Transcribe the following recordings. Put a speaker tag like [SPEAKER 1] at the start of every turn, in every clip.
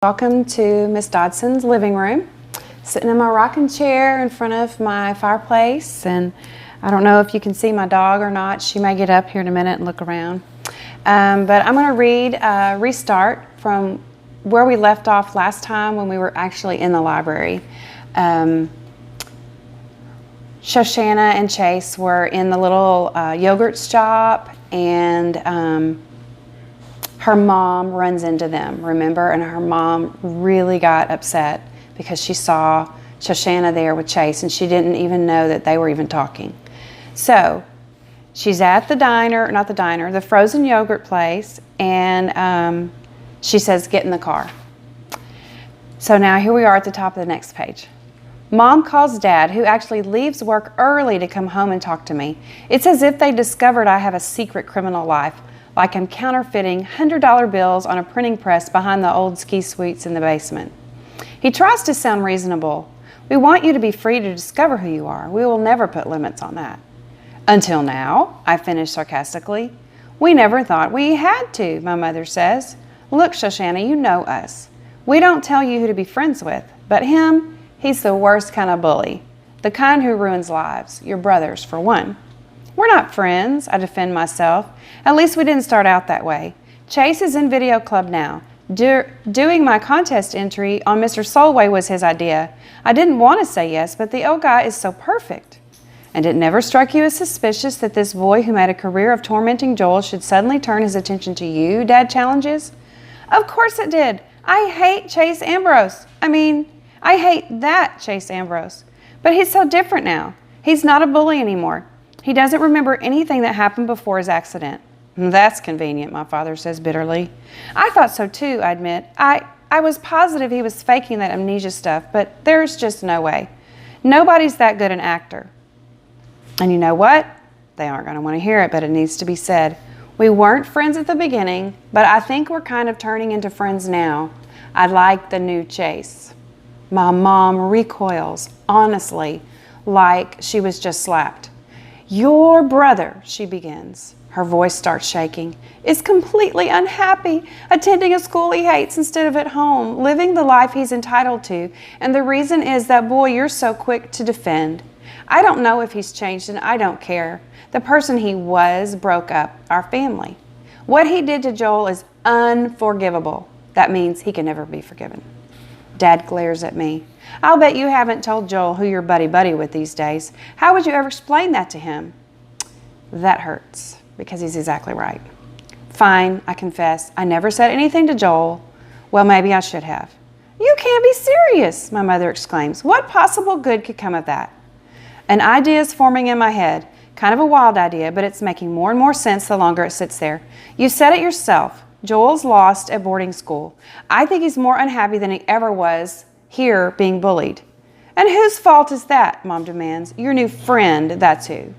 [SPEAKER 1] Welcome to Miss Dodson's living room. Sitting in my rocking chair in front of my fireplace, and I don't know if you can see my dog or not. She may get up here in a minute and look around. But I'm going to restart from where we left off last time when we were actually in the library. Shoshana and Chase were in the little yogurt shop, and her mom runs into them, remember? And her mom really got upset because she saw Shoshana there with Chase, and she didn't even know that they were even talking. So she's at the diner, not the diner, the frozen yogurt place, and she says, "Get in the car." So now here we are at the top of the next page. Mom calls Dad, who actually leaves work early to come home and talk to me. It's as if they discovered I have a secret criminal life, like I'm counterfeiting $100 bills on a printing press behind the old ski suites in the basement. He tries to sound reasonable. "We want you to be free to discover who you are. We will never put limits on that." "Until now," I finish sarcastically. "We never thought we had to," my mother says. "Look, Shoshana, you know us. We don't tell you who to be friends with, but him, he's the worst kind of bully. The kind who ruins lives. Your brothers, for one." "We're not friends," I defend myself. "At least we didn't start out that way. Chase is in video club now. Doing my contest entry on Mr. Solway was his idea. I didn't want to say yes, but the old guy is so perfect." "And it never struck you as suspicious that this boy who made a career of tormenting Joel should suddenly turn his attention to you?" Dad challenges. "Of course it did. I hate Chase Ambrose. I hate that Chase Ambrose. But he's so different now. He's not a bully anymore. He doesn't remember anything that happened before his accident." "That's convenient," my father says bitterly. "I thought so too," I admit. I was positive he was faking that amnesia stuff, but there's just no way. Nobody's that good an actor. And you know what? They aren't going to want to hear it, but it needs to be said. We weren't friends at the beginning, but I think we're kind of turning into friends now. I like the new Chase. My mom recoils, honestly, like she was just slapped. "Your brother," she begins. Her voice starts shaking. "Is completely unhappy, attending a school he hates instead of at home, living the life he's entitled to. And the reason is that boy you're so quick to defend. I don't know if he's changed, and I don't care. The person he was broke up our family. What he did to Joel is unforgivable. That means he can never be forgiven." Dad glares at me. "I'll bet you haven't told Joel who you're buddy-buddy with these days. How would you ever explain that to him?" That hurts, because he's exactly right. "Fine," I confess. "I never said anything to Joel. Well, maybe I should have." "You can't be serious," my mother exclaims. "What possible good could come of that?" An idea is forming in my head. Kind of a wild idea, but it's making more and more sense the longer it sits there. You said it yourself. Joel's lost at boarding school. I think he's more unhappy than he ever was here being bullied. "And whose fault is that?" Mom demands. "Your new friend, that's who."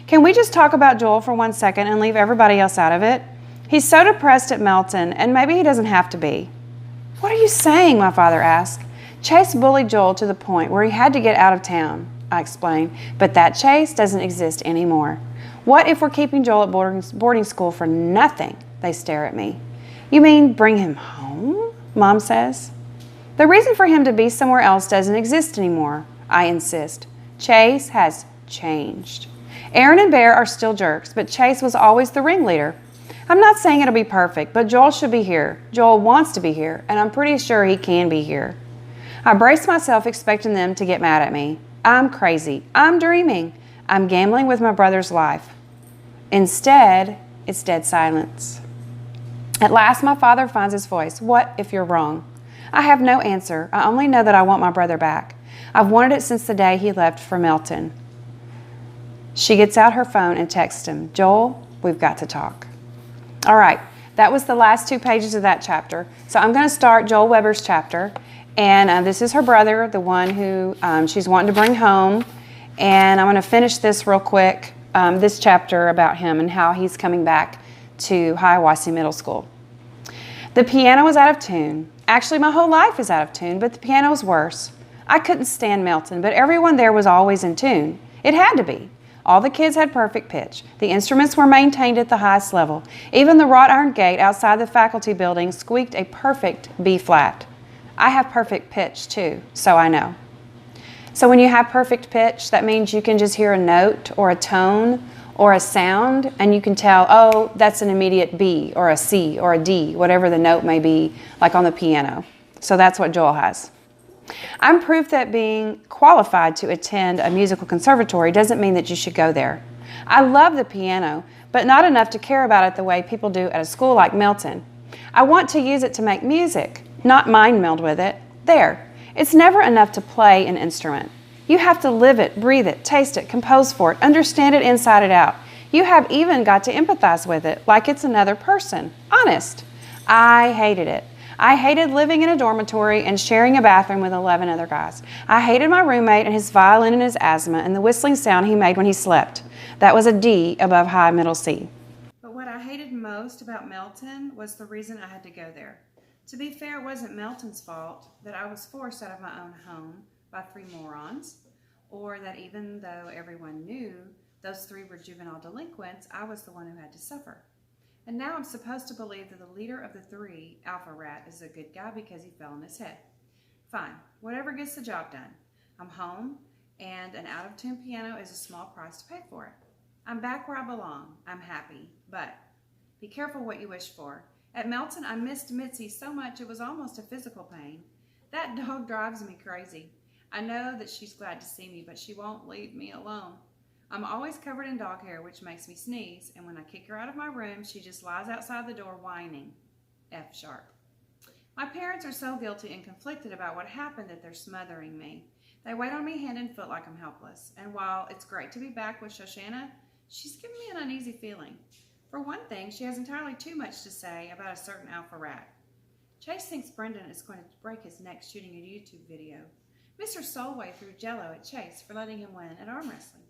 [SPEAKER 1] Can we just talk about Joel for 1 second and leave everybody else out of it? He's so depressed at Melton, and maybe he doesn't have to be. "What are you saying?" my father asked. "Chase bullied Joel to the point where he had to get out of town," I explained. "But that Chase doesn't exist anymore. What if we're keeping Joel at boarding school for nothing?" They stare at me. "You mean bring him home?" Mom says. "The reason for him to be somewhere else doesn't exist anymore," I insist. "Chase has changed. Aaron and Bear are still jerks, but Chase was always the ringleader. I'm not saying it'll be perfect, but Joel should be here. Joel wants to be here, and I'm pretty sure he can be here." I brace myself, expecting them to get mad at me. I'm crazy. I'm dreaming. I'm gambling with my brother's life. Instead, it's dead silence. At last, my father finds his voice. "What if you're wrong?" I have no answer. I only know that I want my brother back. I've wanted it since the day he left for Melton. She gets out her phone and texts him. "Joel, we've got to talk." All right, that was the last 2 pages of that chapter. So I'm going to start Joel Weber's chapter. And this is her brother, the one who she's wanting to bring home. And I'm going to finish this real quick, this chapter about him and how he's coming back to Hiawassee Middle School. "The piano was out of tune. Actually, my whole life is out of tune, but the piano was worse. I couldn't stand Melton, but everyone there was always in tune. It had to be. All the kids had perfect pitch. The instruments were maintained at the highest level. Even the wrought iron gate outside the faculty building squeaked a perfect B flat. I have perfect pitch too, so I know. So when you have perfect pitch, that means you can just hear a note or a tone or a sound, and you can tell, oh, that's an immediate B or a C or a D, whatever the note may be, like on the piano. So that's what Joel has. I'm proof that being qualified to attend a musical conservatory doesn't mean that you should go there. I love the piano, but not enough to care about it the way people do at a school like Milton. I want to use it to make music, not mind meld with it. There. It's never enough to play an instrument. You have to live it, breathe it, taste it, compose for it, understand it inside and out. You have even got to empathize with it like it's another person. Honest. I hated it. I hated living in a dormitory and sharing a bathroom with 11 other guys. I hated my roommate and his violin and his asthma and the whistling sound he made when he slept. That was a D above high middle C. But what I hated most about Milton was the reason I had to go there. To be fair, it wasn't Milton's fault that I was forced out of my own home by 3 morons, or that even though everyone knew those 3 were juvenile delinquents, I was the one who had to suffer. And now I'm supposed to believe that the leader of the 3, Alpha Rat, is a good guy because he fell on his head. Fine, whatever gets the job done. I'm home, and an out-of-tune piano is a small price to pay for it. I'm back where I belong. I'm happy, but be careful what you wish for. At Milton, I missed Mitzi so much it was almost a physical pain. That dog drives me crazy. I know that she's glad to see me, but she won't leave me alone. I'm always covered in dog hair, which makes me sneeze, and when I kick her out of my room, she just lies outside the door whining. F sharp. My parents are so guilty and conflicted about what happened that they're smothering me. They wait on me hand and foot like I'm helpless, and while it's great to be back with Shoshana, she's giving me an uneasy feeling. For one thing, she has entirely too much to say about a certain Alpha Rat. Chase thinks Brendan is going to break his neck shooting a YouTube video. Mr. Solway threw jello at Chase for letting him win at arm wrestling.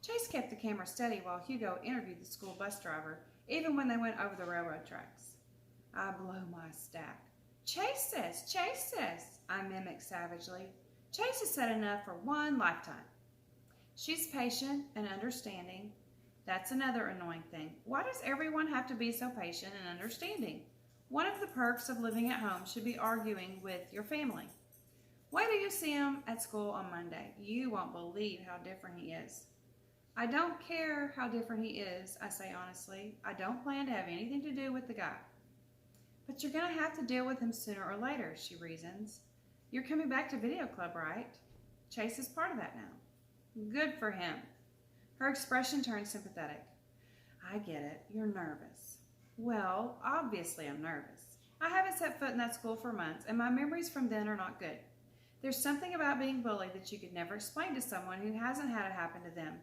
[SPEAKER 1] Chase kept the camera steady while Hugo interviewed the school bus driver, even when they went over the railroad tracks. I blow my stack. Chase says, I mimic savagely. Chase has said enough for one lifetime. She's patient and understanding. That's another annoying thing. Why does everyone have to be so patient and understanding? One of the perks of living at home should be arguing with your family. Wait till you see him at school on Monday. You won't believe how different he is. I don't care how different he is, I say honestly. I don't plan to have anything to do with the guy. But you're going to have to deal with him sooner or later, she reasons. You're coming back to video club, right? Chase is part of that now. Good for him. Her expression turns sympathetic. I get it. You're nervous. Well, obviously I'm nervous. I haven't set foot in that school for months, and my memories from then are not good. There's something about being bullied that you could never explain to someone who hasn't had it happen to them.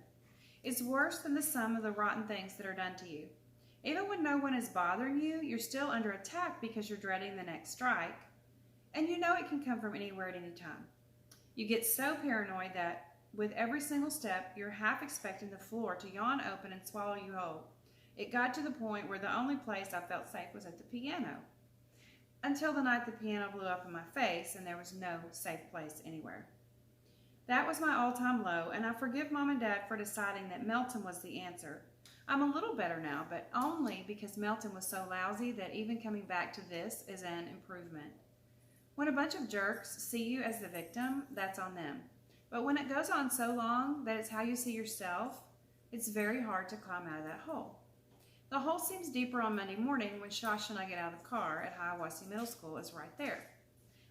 [SPEAKER 1] It's worse than the sum of the rotten things that are done to you. Even when no one is bothering you, you're still under attack because you're dreading the next strike, and you know it can come from anywhere at any time. You get so paranoid that with every single step, you're half expecting the floor to yawn open and swallow you whole. It got to the point where the only place I felt safe was at the piano. Until the night the piano blew up in my face and there was no safe place anywhere. That was my all-time low, and I forgive Mom and Dad for deciding that Milton was the answer. I'm a little better now, but only because Milton was so lousy that even coming back to this is an improvement. When a bunch of jerks see you as the victim, that's on them. But when it goes on so long that it's how you see yourself, it's very hard to climb out of that hole. The hole seems deeper on Monday morning when Shosh and I get out of the car at Hiawassee Middle School is right there.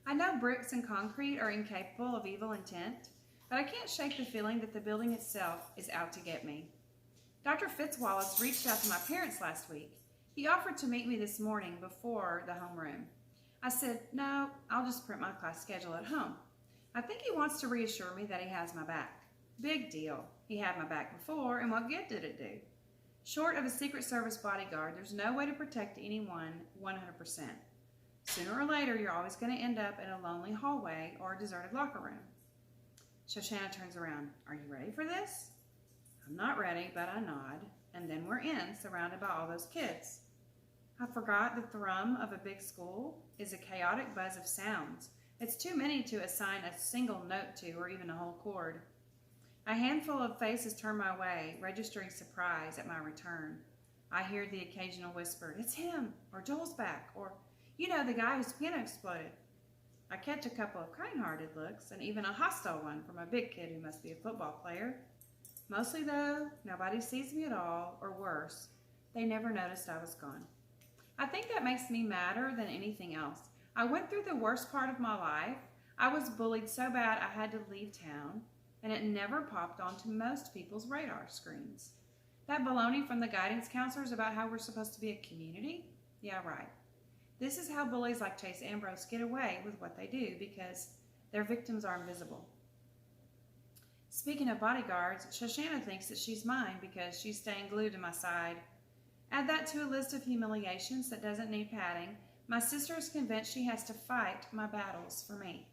[SPEAKER 1] I know bricks and concrete are incapable of evil intent, but I can't shake the feeling that the building itself is out to get me. Dr. Fitzwallace reached out to my parents last week. He offered to meet me this morning before the homeroom. I said, no, I'll just print my class schedule at home. I think he wants to reassure me that he has my back. Big deal. He had my back before, and what good did it do? Short of a Secret Service bodyguard, there's no way to protect anyone 100%. Sooner or later, you're always going to end up in a lonely hallway or a deserted locker room. Shoshana turns around. Are you ready for this? I'm not ready, but I nod, and then we're in, surrounded by all those kids. I forgot the thrum of a big school is a chaotic buzz of sounds. It's too many to assign a single note to, or even a whole chord. A handful of faces turn my way, registering surprise at my return. I hear the occasional whisper, it's him, or Joel's back, or, you know, the guy whose piano exploded.
[SPEAKER 2] I catch a couple of kind-hearted looks and even a hostile one from a big kid who must be a football player. Mostly, though, nobody sees me at all, or worse, they never noticed I was gone. I think that makes me madder than anything else. I went through the worst part of my life. I was bullied so bad I had to leave town, and it never popped onto most people's radar screens. That baloney from the guidance counselors about how we're supposed to be a community? Yeah, right. This is how bullies like Chase Ambrose get away with what they do because their victims are invisible. Speaking of bodyguards, Shoshana thinks that she's mine because she's staying glued to my side. Add that to a list of humiliations that doesn't need padding. My sister is convinced she has to fight my battles for me.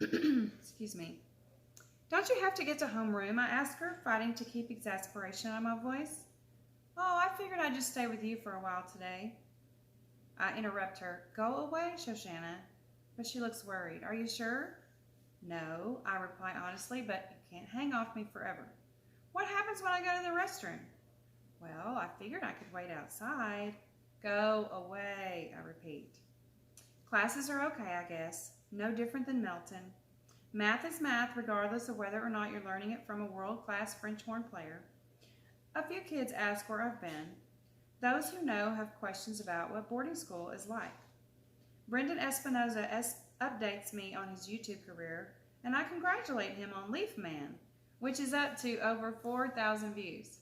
[SPEAKER 2] Excuse me. Don't you have to get to homeroom? I ask her, fighting to keep exasperation out of my voice. Oh, I figured I'd just stay with you for a while today. I interrupt her. Go away, Shoshana. But she looks worried. Are you sure? No, I reply honestly, but you can't hang off me forever. What happens when I go to the restroom? Well, I figured I could wait outside. Go away, I repeat. Classes are okay, I guess. No different than Melton. Math is math, regardless of whether or not you're learning it from a world-class French horn player. A few kids ask where I've been. Those who know have questions about what boarding school is like. Brendan Espinoza updates me on his YouTube career, and I congratulate him on Leaf Man, which is up to over 4,000 views.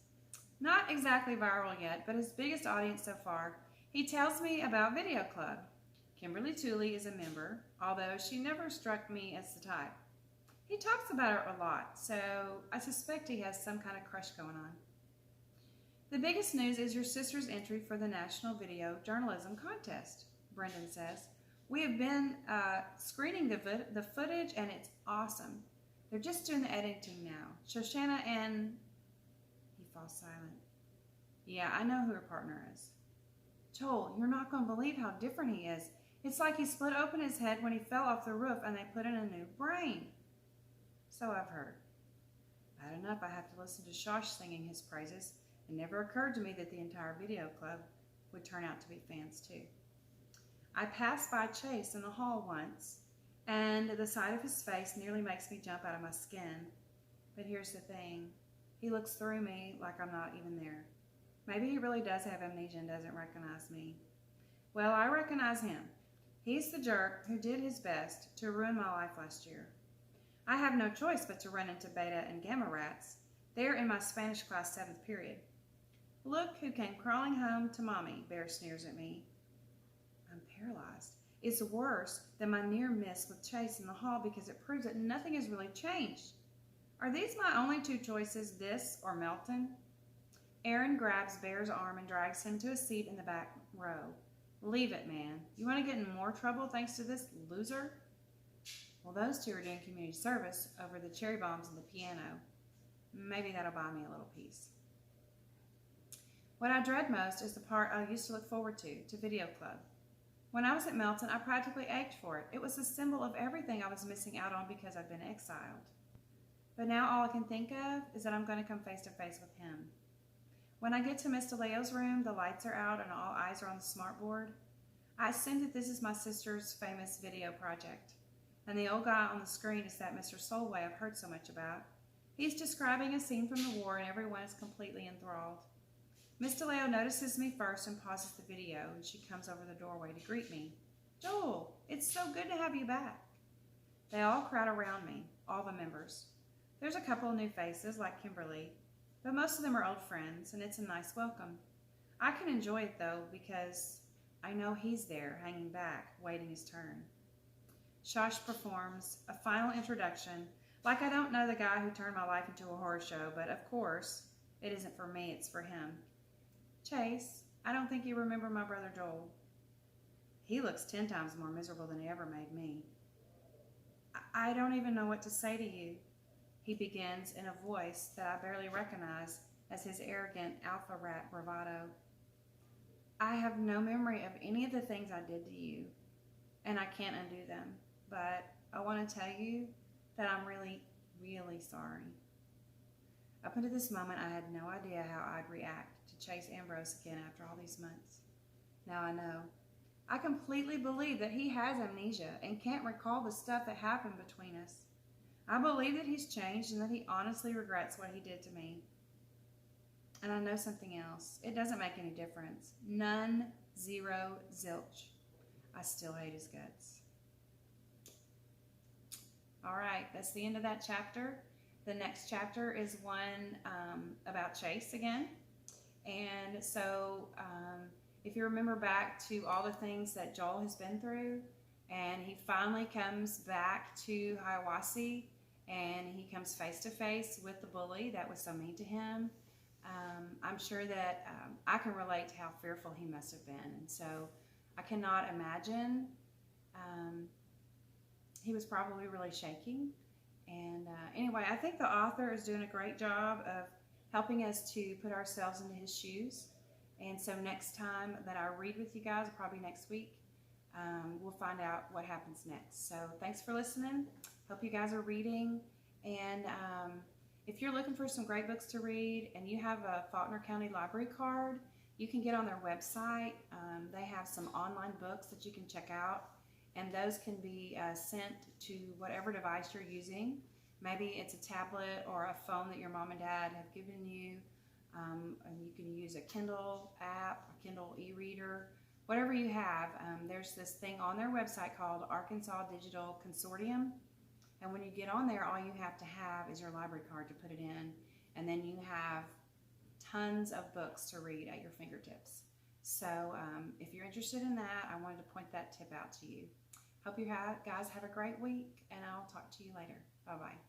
[SPEAKER 2] Not exactly viral yet, but his biggest audience so far. He tells me about Video Club. Kimberly Tooley is a member, although she never struck me as the type. He talks about her a lot, so I suspect he has some kind of crush going on. The biggest news is your sister's entry for the National Video Journalism Contest, Brendan says. We have been screening the footage, and it's awesome. They're just doing the editing now. Shoshana and... He falls silent. Yeah, I know who her partner is. Joel, you're not going to believe how different he is. It's like he split open his head when he fell off the roof and they put in a new brain. So I've heard. Bad enough I have to listen to Shosh singing his praises. It never occurred to me that the entire video club would turn out to be fans too. I passed by Chase in the hall once, and the sight of his face nearly makes me jump out of my skin. But here's the thing. He looks through me like I'm not even there. Maybe he really does have amnesia and doesn't recognize me. Well, I recognize him. He's the jerk who did his best to ruin my life last year. I have no choice but to run into Beta and Gamma rats. They're in my Spanish class 7th period. Look who came crawling home to Mommy, Bear sneers at me. I'm paralyzed. It's worse than my near miss with Chase in the hall because it proves that nothing has really changed. Are these my only two choices, this or Melton? Aaron grabs Bear's arm and drags him to a seat in the back row. Leave it, man. You want to get in more trouble thanks to this loser? Well, those two are doing community service over the cherry bombs and the piano. Maybe that'll buy me a little peace. What I dread most is the part I used to look forward to Video Club. When I was at Melton, I practically ached for it. It was a symbol of everything I was missing out on because I'd been exiled. But now all I can think of is that I'm going to come face to face with him. When I get to Miss DeLeo's room, the lights are out and all eyes are on the smartboard. I assume that this is my sister's famous video project. And the old guy on the screen is that Mr. Solway I've heard so much about. He's describing a scene from the war and everyone is completely enthralled. Miss DeLeo notices me first and pauses the video, and she comes over the doorway to greet me. Joel, it's so good to have you back. They all crowd around me, all the members. There's a couple of new faces, like Kimberly, but most of them are old friends, and it's a nice welcome. I can enjoy it, though, because I know he's there, hanging back, waiting his turn. Shosh performs a final introduction, like I don't know the guy who turned my life into a horror show, but of course, it isn't for me, it's for him. Chase, I don't think you remember my brother Joel. He looks 10 times more miserable than he ever made me. I don't even know what to say to you, he begins in a voice that I barely recognize as his arrogant alpha rat bravado. I have no memory of any of the things I did to you, and I can't undo them, but I want to tell you that I'm really, really sorry. Up until this moment, I had no idea how I'd react to Chase Ambrose again after all these months. Now I know. I completely believe that he has amnesia and can't recall the stuff that happened between us. I believe that he's changed and that he honestly regrets what he did to me. And I know something else. It doesn't make any difference. None, zero, zilch. I still hate his guts. All right, that's the end of that chapter. The next chapter is one about Chase again. And so if you remember back to all the things that Joel has been through, and he finally comes back to Hiawassee, and he comes face to face with the bully that was so mean to him. I'm sure that I can relate to how fearful he must have been. And so I cannot imagine. He was probably really shaking. And anyway, I think the author is doing a great job of helping us to put ourselves into his shoes. And so next time that I read with you guys, probably next week, we'll find out what happens next. So thanks for listening. Hope you guys are reading. And if you're looking for some great books to read and you have a Faulkner County Library card, you can get on their website. They have some online books that you can check out, and those can be sent to whatever device you're using. Maybe it's a tablet or a phone that your mom and dad have given you. And you can use a Kindle app, a Kindle e-reader, whatever you have. There's this thing on their website called Arkansas Digital Consortium. And when you get on there, all you have to have is your library card to put it in. And then you have tons of books to read at your fingertips. So if you're interested in that, I wanted to point that tip out to you. Hope you guys have a great week, and I'll talk to you later. Bye-bye.